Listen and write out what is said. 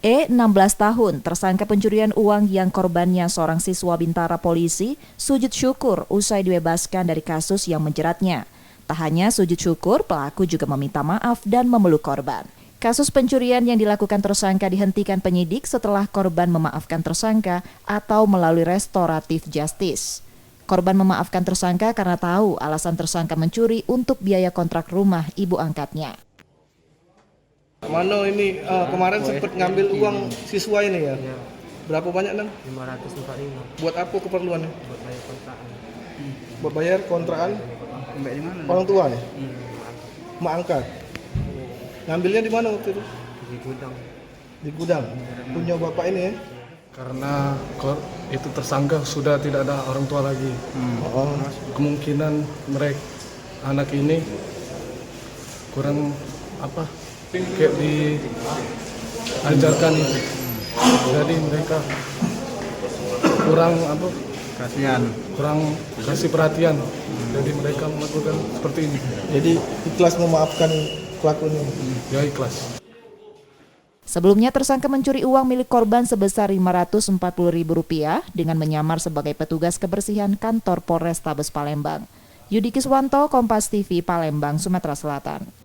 E, 16 tahun, tersangka pencurian uang yang korbannya seorang siswa Bintara Polisi, sujud syukur usai dibebaskan dari kasus yang menjeratnya. Tak hanya sujud syukur, pelaku juga meminta maaf dan memeluk korban. Kasus pencurian yang dilakukan tersangka dihentikan penyidik setelah korban memaafkan tersangka atau melalui restoratif justice. Korban memaafkan tersangka karena tahu alasan tersangka mencuri untuk biaya kontrak rumah ibu angkatnya. Mano ini kemarin sempat ngambil uang siswa ini ya? Ya, Berapa banyak Nang? 545 Buat apa keperluannya? buat bayar kontrakan. Buat bayar kontrakan Di mana? orang tua ya? Angkat Mak angkat. Ngambilnya di mana waktu itu? di gudang. Di gudang. Punya bapak ini ya? Karena itu tersangka sudah tidak ada orang tua lagi. Oh. Kemungkinan mereka anak ini kurang kayak diajarkan itu. Jadi mereka kurang kurang kasih perhatian. Jadi mereka melakukan seperti ini. Jadi ikhlas memaafkan pelakunya. Ya ikhlas. Sebelumnya tersangka mencuri uang milik korban sebesar Rp540.000 dengan menyamar sebagai petugas kebersihan kantor Polrestabes Palembang. Yudi Kiswanto, Kompas TV, Palembang, Sumatera Selatan.